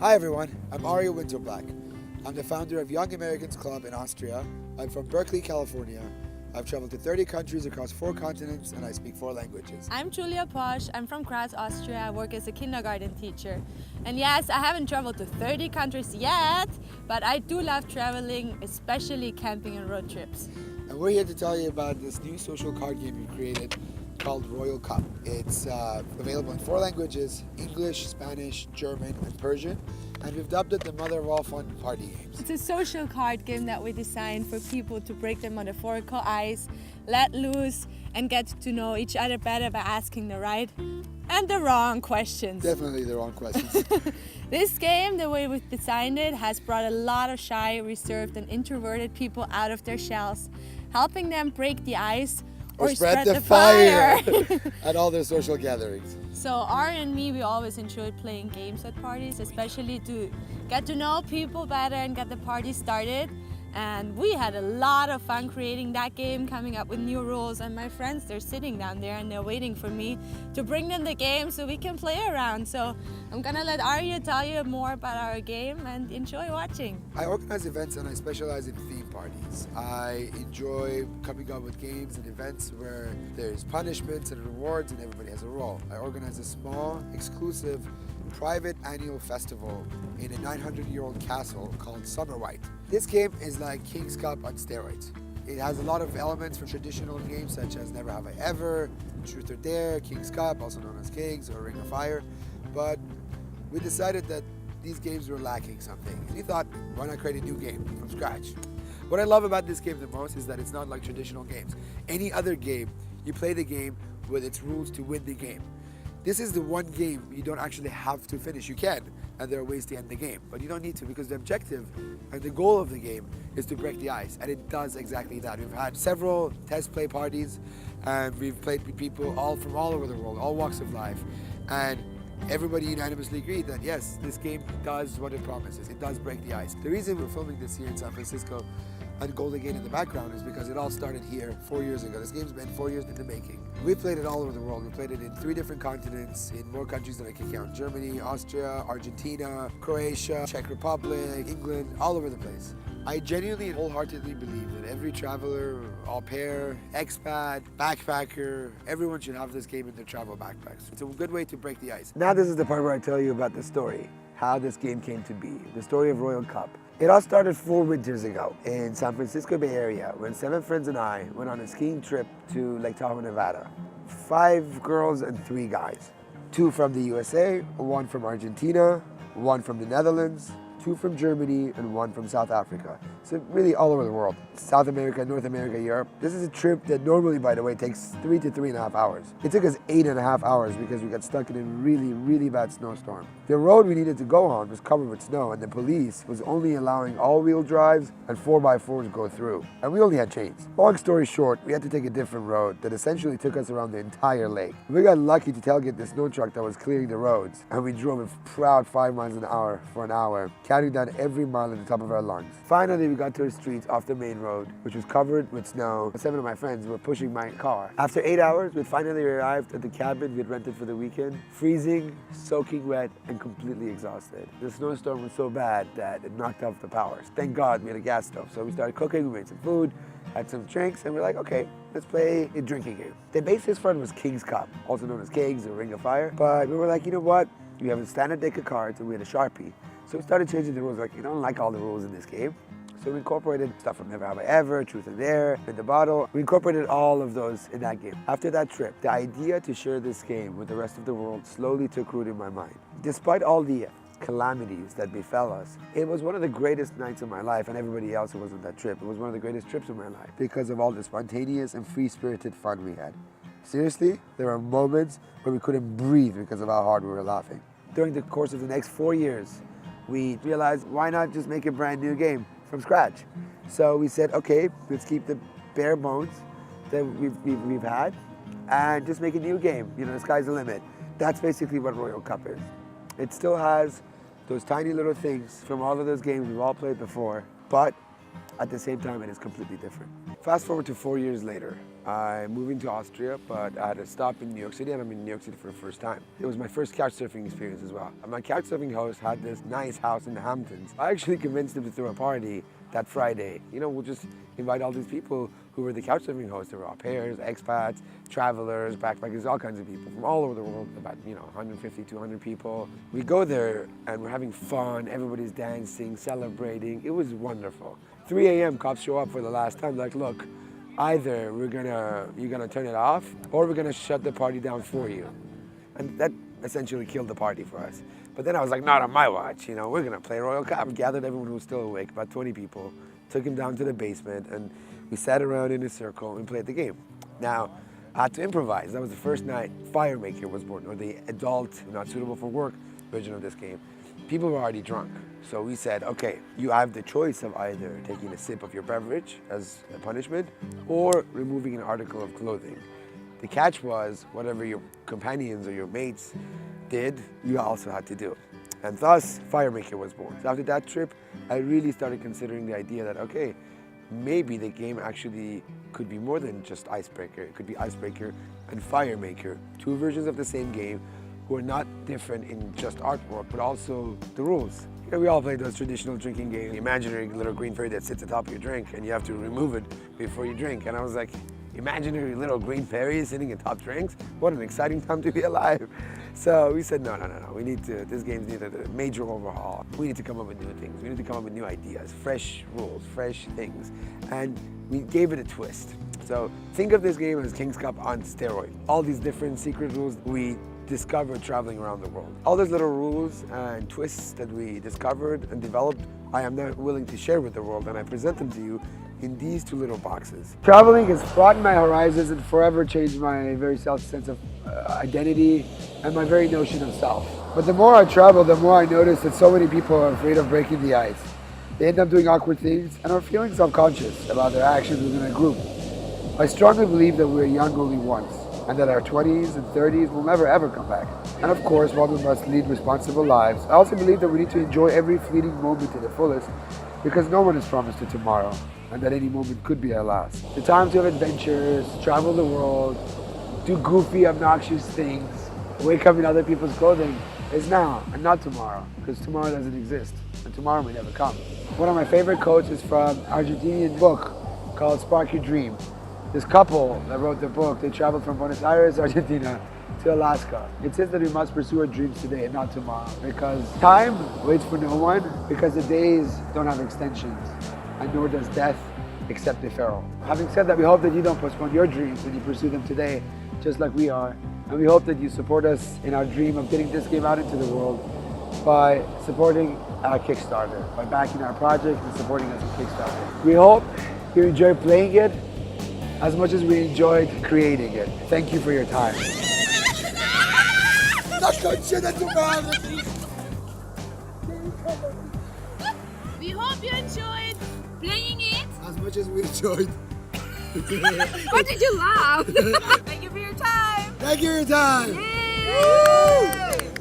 Hi everyone, I'm Ario Winterblack. I'm the founder of Young Americans Club in Austria. I'm from Berkeley, California. I've traveled to 30 countries across 4 continents and I speak 4 languages. I'm Julia Posch. I'm from Graz, Austria. I work as a kindergarten teacher. And yes, I haven't traveled to 30 countries yet, but I do love traveling, especially camping and road trips. And we're here to tell you about this new social card game we created called Royal Cup. It's available in 4 languages: English, Spanish, German, and Persian. And we've dubbed it the mother of all fun party games. It's a social card game that we designed for people to break their metaphorical ice, let loose, and get to know each other better by asking the right and the wrong questions. Definitely the wrong questions. This game, the way we've designed it, has brought a lot of shy, reserved, and introverted people out of their shells, helping them break the ice or spread the fire. at all their social gatherings. So Ari and me, we always enjoyed playing games at parties, especially to get to know people better and get the party started. And we had a lot of fun creating that game, coming up with new rules. And my friends, they're sitting down there and they're waiting for me to bring them the game so we can play around. So I'm gonna let Arya tell you more about our game and enjoy watching. I organize events and I specialize in theme parties. I enjoy coming up with games and events where there's punishments and rewards and everybody has a role. I organize a small, exclusive, private annual festival in a 900-year-old castle called Summer White. This game is like King's Cup on steroids. It has a lot of elements from traditional games such as Never Have I Ever, Truth or Dare, King's Cup, also known as Kings, or Ring of Fire. But we decided that these games were lacking something. We thought, why not create a new game from scratch? What I love about this game the most is that it's not like traditional games. Any other game, you play the game with its rules to win the game. This is the one game you don't actually have to finish. You can, and there are ways to end the game, but you don't need to because the objective and the goal of the game is to break the ice, and it does exactly that. We've had several test play parties, and we've played with people all from all over the world, all walks of life, and everybody unanimously agreed that yes, this game does what it promises. It does break the ice. The reason we're filming this here in San Francisco and Golden Gate in the background is because it all started here 4 years ago. This game's been 4 years in the making. We've played it all over the world. We've played it in 3 different continents, in more countries than I can count. Germany, Austria, Argentina, Croatia, Czech Republic, England, all over the place. I genuinely and wholeheartedly believe that every traveler, au pair, expat, backpacker, everyone should have this game in their travel backpacks. It's a good way to break the ice. Now this is the part where I tell you about the story, how this game came to be, the story of Royal Cup. It all started 4 winters ago in San Francisco Bay Area when 7 friends and I went on a skiing trip to Lake Tahoe, Nevada. 5 girls and 3 guys. 2 from the USA, 1 from Argentina, 1 from the Netherlands, 2 from Germany, and 1 from South Africa. So really all over the world. South America, North America, Europe. This is a trip that normally, by the way, takes 3 to 3.5 hours. It took us 8.5 hours because we got stuck in a really, really bad snowstorm. The road we needed to go on was covered with snow, and the police was only allowing all-wheel drives and 4x4s go through. And we only had chains. Long story short, we had to take a different road that essentially took us around the entire lake. We got lucky to tailgate the snow truck that was clearing the roads, and we drove a proud 5 miles an hour for an hour, counting down every mile at the top of our lungs. Finally, we got to a street off the main road, which was covered with snow. 7 of my friends were pushing my car. After 8 hours, we finally arrived at the cabin we had rented for the weekend, freezing, soaking wet, and completely exhausted. The snowstorm was so bad that it knocked off the power. Thank God we had a gas stove. So we started cooking, we made some food, had some drinks, and we're like, okay, let's play a drinking game. The basis for it was King's Cup, also known as Kings or Ring of Fire. But we were like, you know what? We have a standard deck of cards and we had a Sharpie. So we started changing the rules. Like, you don't like all the rules in this game. So we incorporated stuff from Never Have I Ever, Truth or Dare, In the Bottle. We incorporated all of those in that game. After that trip, the idea to share this game with the rest of the world slowly took root in my mind. Despite all the calamities that befell us, it was one of the greatest nights of my life, and everybody else who was on that trip. It was one of the greatest trips of my life because of all the spontaneous and free-spirited fun we had. Seriously, there were moments where we couldn't breathe because of how hard we were laughing. During the course of the next 4 years, we realized, why not just make a brand new game from scratch? So we said, okay, let's keep the bare bones that we've had and just make a new game. You know, the sky's the limit. That's basically what Royal Cup is. It still has those tiny little things from all of those games we've all played before, but at the same time, it is completely different. Fast forward to 4 years later. I'm moving to Austria, but I had to stop in New York City, and I'm in New York City for the first time. It was my first couch surfing experience as well. And my couch surfing host had this nice house in the Hamptons. I actually convinced him to throw a party that Friday. You know, we'll just invite all these people who were the couch surfing hosts. There were au pairs, expats, travelers, backpackers, all kinds of people from all over the world, about 150, 200 people. We go there and we're having fun, everybody's dancing, celebrating. It was wonderful. 3 a.m. cops show up for the last time, like, look, either you're gonna turn it off or we're gonna shut the party down for you. And that essentially killed the party for us. But then I was like, not on my watch, we're gonna play Royal Cup. Gathered everyone who was still awake, about 20 people, took him down to the basement, and we sat around in a circle and played the game. Now, I had to improvise. That was the first night Firemaker was born, or the adult, not suitable for work version of this game. People were already drunk. So we said, okay, you have the choice of either taking a sip of your beverage as a punishment or removing an article of clothing. The catch was, whatever your companions or your mates did, you also had to do. And thus, Firemaker was born. So after that trip, I really started considering the idea that, okay, maybe the game actually could be more than just Icebreaker. It could be Icebreaker and Firemaker, two versions of the same game who are not different in just artwork, but also the rules. We all play those traditional drinking games, the imaginary little green fairy that sits atop your drink and you have to remove it before you drink. And I was like, imaginary little green fairies sitting atop drinks? What an exciting time to be alive. So we said, no. This game needed a major overhaul. We need to come up with new things. We need to come up with new ideas, fresh rules, fresh things. And we gave it a twist. So think of this game as King's Cup on steroids. All these different secret rules we discovered traveling around the world. All those little rules and twists that we discovered and developed, I am now willing to share with the world, and I present them to you in these two little boxes. Traveling has broadened my horizons and forever changed my very sense of identity and my very notion of self. But the more I travel, the more I notice that so many people are afraid of breaking the ice. They end up doing awkward things and are feeling self-conscious about their actions within a group. I strongly believe that we're young only once, and that our 20s and 30s will never ever come back. And of course, while we must lead responsible lives, I also believe that we need to enjoy every fleeting moment to the fullest, because no one is promised a tomorrow, and that any moment could be our last. The time to have adventures, travel the world, do goofy, obnoxious things, wake up in other people's clothing is now and not tomorrow, because tomorrow doesn't exist, and tomorrow may never come. One of my favorite quotes is from an Argentinian book called Spark Your Dream. This couple that wrote the book, they traveled from Buenos Aires, Argentina, to Alaska. It says that we must pursue our dreams today and not tomorrow, because time waits for no one, because the days don't have extensions, and nor does death except the feral. Having said that, we hope that you don't postpone your dreams and you pursue them today, just like we are. And we hope that you support us in our dream of getting this game out into the world by supporting our Kickstarter, by backing our project and supporting us on Kickstarter. We hope you enjoy playing it as much as we enjoyed creating it. Thank you for your time. We hope you enjoyed playing it As much as we enjoyed. Why did you laugh? Thank you for your time. Thank you for your time. Yay!